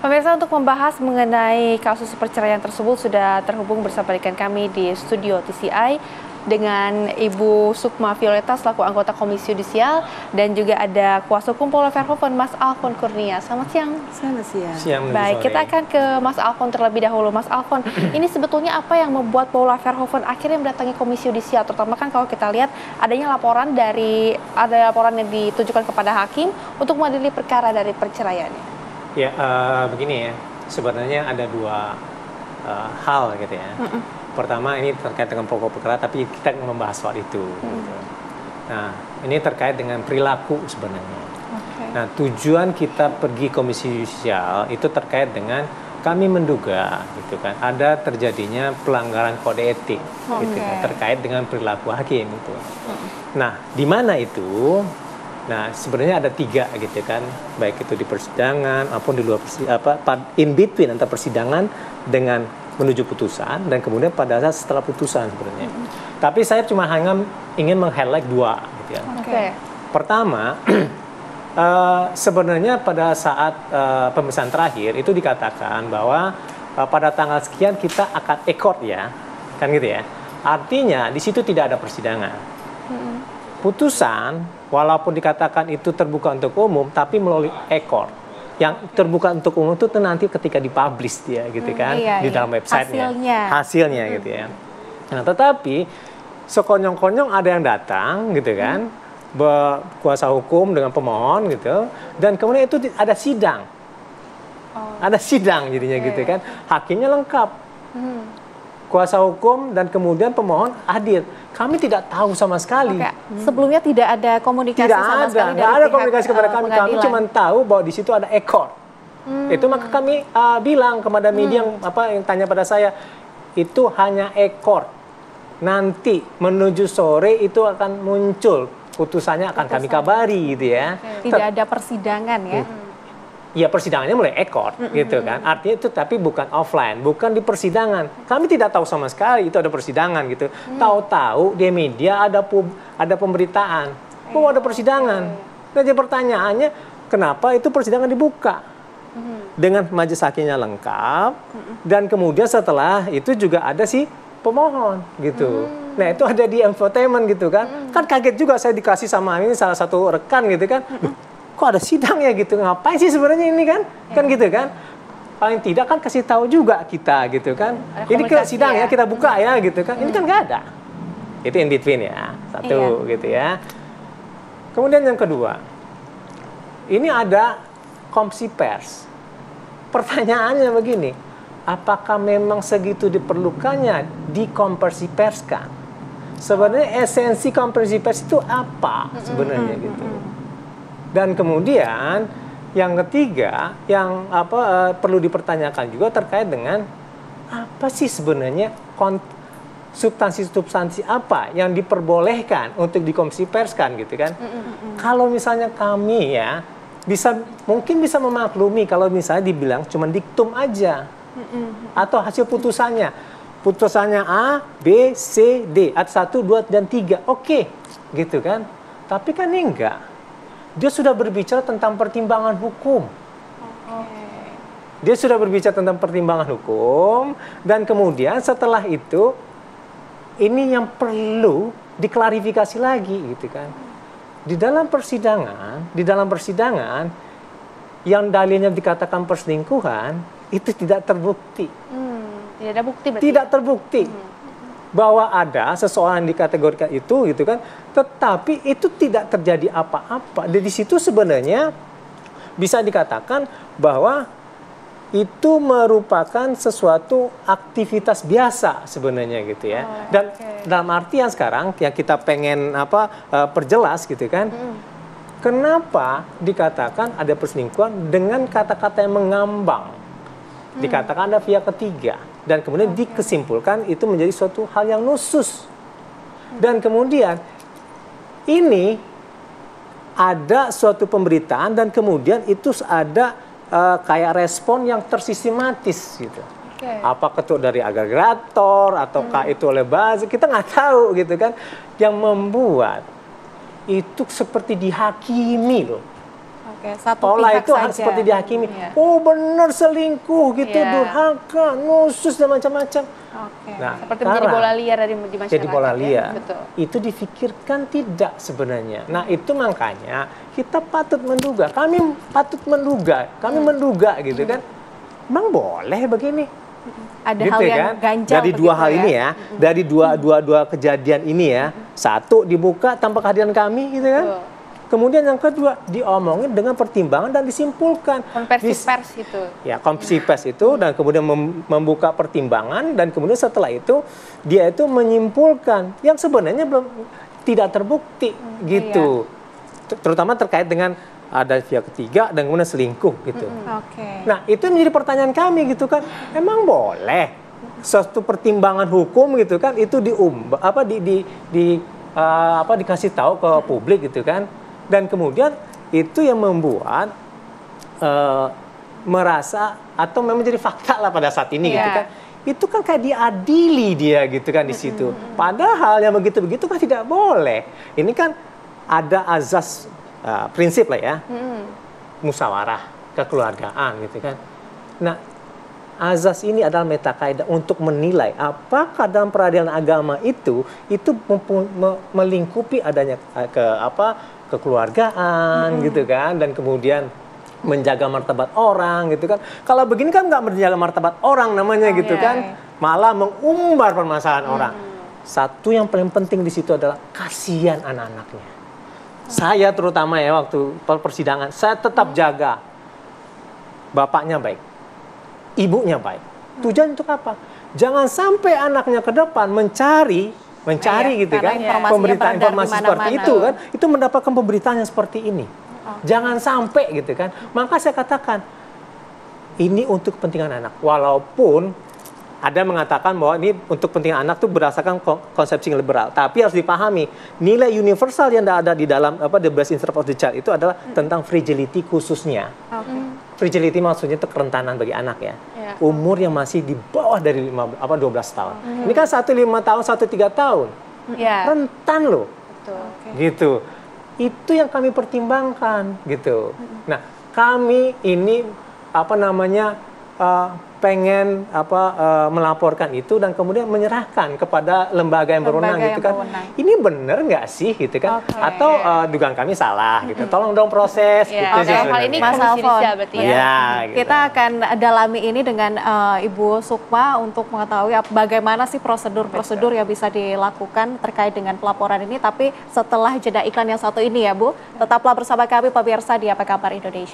Pemirsa, untuk membahas mengenai kasus perceraian tersebut sudah terhubung bersama rekan kami di studio TCI dengan Ibu Sukma Violeta selaku anggota Komisi Yudisial dan juga ada kuasa hukum Paula Verhoeven, Mas Alfon Kurnia. Selamat siang. Selamat siang. Baik, kita akan ke Mas Alfon terlebih dahulu. Mas Alfon, ini sebetulnya apa yang membuat Paula Verhoeven akhirnya mendatangi Komisi Yudisial? Terutama kan kalau kita lihat ada laporan yang ditujukan kepada hakim untuk mengadili perkara dari perceraiannya. Ya, begini ya, sebenarnya ada dua hal gitu ya. Pertama, ini terkait dengan pokok perkara, tapi kita membahas soal itu. Gitu. Nah, ini terkait dengan perilaku sebenarnya. Nah, tujuan kita pergi Komisi Yudisial itu terkait dengan kami menduga, gitu kan, ada terjadinya pelanggaran kode etik, gitu kan, terkait dengan perilaku hakim itu. Nah, di mana itu? Nah, sebenarnya ada tiga gitu kan, baik itu di persidangan maupun di luar in between antara persidangan dengan menuju putusan dan kemudian pada saat setelah putusan sebenarnya. Tapi saya cuma hanya ingin meng-highlight dua gitu ya. Pertama, sebenarnya pada saat pemeriksaan terakhir itu dikatakan bahwa pada tanggal sekian kita akan ekor ya, kan gitu ya. Artinya di situ tidak ada persidangan. Putusan, walaupun dikatakan itu terbuka untuk umum, tapi melalui ekor. Yang terbuka untuk umum itu nanti ketika dipublish dia, gitu kan, di dalam websitenya. Hasilnya gitu ya. Nah, tetapi sekonyong-konyong ada yang datang, gitu kan, kuasa hukum dengan pemohon, gitu, dan kemudian itu ada sidang. Ada sidang jadinya, gitu kan. Hakimnya lengkap. Kuasa hukum dan kemudian pemohon hadir. Kami tidak tahu sama sekali. Sebelumnya tidak ada komunikasi sama sekali. Tidak ada komunikasi kepada kami. Kami cuma tahu bahwa di situ ada ekor. Itu maka kami bilang kepada media yang tanya pada saya, itu hanya ekor. Nanti menuju sore itu akan muncul. Putusannya akan kami kabari gitu ya. Tidak ada persidangan ya. Ya, persidangannya mulai ekor gitu kan. Artinya itu tapi bukan offline, bukan di persidangan. Kami tidak tahu sama sekali itu ada persidangan gitu. Tahu-tahu di media ada pemberitaan bahwa ada persidangan. Nah, jadi pertanyaannya kenapa itu persidangan dibuka? Dengan majelis hakimnya lengkap dan kemudian setelah itu juga ada si pemohon gitu. Nah, itu ada di infotainment gitu kan. Kan kaget juga saya dikasih sama ini salah satu rekan gitu kan. Kok ada sidang ya gitu, ngapain sih sebenarnya ini kan? Kan gitu kan? Paling tidak kan kasih tahu juga kita gitu kan. Ini ke sidang ya, kita buka ya gitu kan. Ini kan nggak ada. Itu in between ya, satu gitu ya. Kemudian yang kedua, ini ada konferensi pers. Pertanyaannya begini, apakah memang segitu diperlukannya dikonferensi perskan? Sebenarnya esensi konferensi pers itu apa sebenarnya gitu? Dan kemudian yang ketiga yang perlu dipertanyakan juga terkait dengan apa sih sebenarnya substansi apa yang diperbolehkan untuk dikonferensi perskan gitu kan? Kalau misalnya kami ya mungkin bisa memaklumi kalau misalnya dibilang cuma diktum aja atau hasil putusannya A, B, C, D atau 1, 2 dan 3 oke gitu kan? Tapi kan ini enggak. Dia sudah berbicara tentang pertimbangan hukum. Dia sudah berbicara tentang pertimbangan hukum dan kemudian setelah itu ini yang perlu diklarifikasi lagi gitu kan. Di dalam persidangan yang dalilnya dikatakan perselingkuhan itu tidak terbukti. Tidak ada bukti berarti. Tidak terbukti. Bahwa ada seseorang yang dikategorikan itu gitu kan, tetapi itu tidak terjadi apa-apa. Di situ sebenarnya bisa dikatakan bahwa itu merupakan sesuatu aktivitas biasa sebenarnya gitu ya. Dan dalam artian sekarang yang kita pengen perjelas gitu kan, kenapa dikatakan ada perselingkuhan dengan kata-kata yang mengambang, dikatakan ada pihak ketiga. Dan kemudian dikesimpulkan itu menjadi suatu hal yang khusus. Dan kemudian ini ada suatu pemberitaan dan kemudian itu ada kayak respon yang tersistematis gitu. Apakah itu dari agregator ataukah itu oleh buzzer, kita nggak tahu gitu kan. Yang membuat itu seperti dihakimi loh. Oke, satu Paula pihak itu saja. seperti dihakimi. Iya. Oh benar selingkuh gitu, Iya. durhaka, nusus dan macam-macam. Oke. Nah, Seperti menjadi sekarang bola liar di masyarakat. jadi bola ya. liar. Betul. Itu difikirkan tidak sebenarnya. Nah itu makanya kita patut menduga. Kami patut menduga. Kami menduga gitu kan. Emang boleh begini? Ada Gitu hal yang kan? ganjal Dari dua begitu hal ya. ini ya. Dari dua kejadian ini ya. Satu dibuka tanpa kehadiran kami gitu kan. Betul. Kemudian yang kedua diomongin dengan pertimbangan dan disimpulkan. Konversi Dis- pers itu. Ya, konversi pers itu dan kemudian membuka pertimbangan dan kemudian setelah itu dia itu menyimpulkan yang sebenarnya belum tidak terbukti gitu. Terutama terkait dengan ada pihak ketiga dan kemudian selingkuh gitu. Oke. Nah, itu menjadi pertanyaan kami gitu kan. Emang boleh suatu pertimbangan hukum gitu kan itu dikasih tahu ke publik gitu kan. Dan kemudian itu yang membuat merasa atau memang jadi fakta lah pada saat ini gitu Iya. kan. Itu kan kayak diadili dia gitu kan di situ. Padahal yang begitu-begitu kan tidak boleh. Ini kan ada azas prinsip lah ya. Musyawarah kekeluargaan gitu kan. Nah, azas ini adalah metakaidah untuk menilai apakah dalam peradilan agama itu melingkupi adanya kekeluargaan gitu kan dan kemudian menjaga martabat orang gitu kan. Kalau begini kan nggak menjaga martabat orang namanya gitu kan. Malah mengumbar permasalahan orang. Satu yang paling penting di situ adalah kasihan anak-anaknya. Saya terutama ya waktu persidangan saya tetap jaga bapaknya baik, ibunya baik. Tujuan untuk apa? Jangan sampai anaknya ke depan mencari gitu karena kan, informasinya pemberitaan beredar informasi di seperti mana-mana. itu kan, itu mendapatkan pemberitaan yang seperti ini. Jangan sampai gitu kan. Maka saya katakan ini untuk kepentingan anak. Walaupun ada mengatakan bahwa ini untuk kepentingan anak itu berdasarkan konsepsi liberal. Tapi harus dipahami, nilai universal yang ada di dalam the best interest of the child itu adalah tentang fragility khususnya. Fragility maksudnya itu kerentanan bagi anak ya. Umur yang masih di bawah dari 12 tahun. Ini kan 1 5 tahun, 1 3 tahun. Ya. Rentan loh. Betul. Gitu. Itu yang kami pertimbangkan gitu. Nah, kami ini pengen melaporkan itu dan kemudian menyerahkan kepada lembaga yang berwenang gitu kan. Ini benar nggak sih gitu kan? Atau dugaan kami salah gitu. Tolong dong proses gitu sih Dalam hal sebenarnya. ini Mas Komisi Alfon. Judisial berarti ya. Ya, gitu. Kita akan dalami ini dengan Ibu Sukma untuk mengetahui bagaimana sih prosedur-prosedur yang bisa dilakukan terkait dengan pelaporan ini. Tapi setelah jeda iklan yang satu ini ya Bu, tetaplah bersama kami pemirsa di Apa Kabar Indonesia.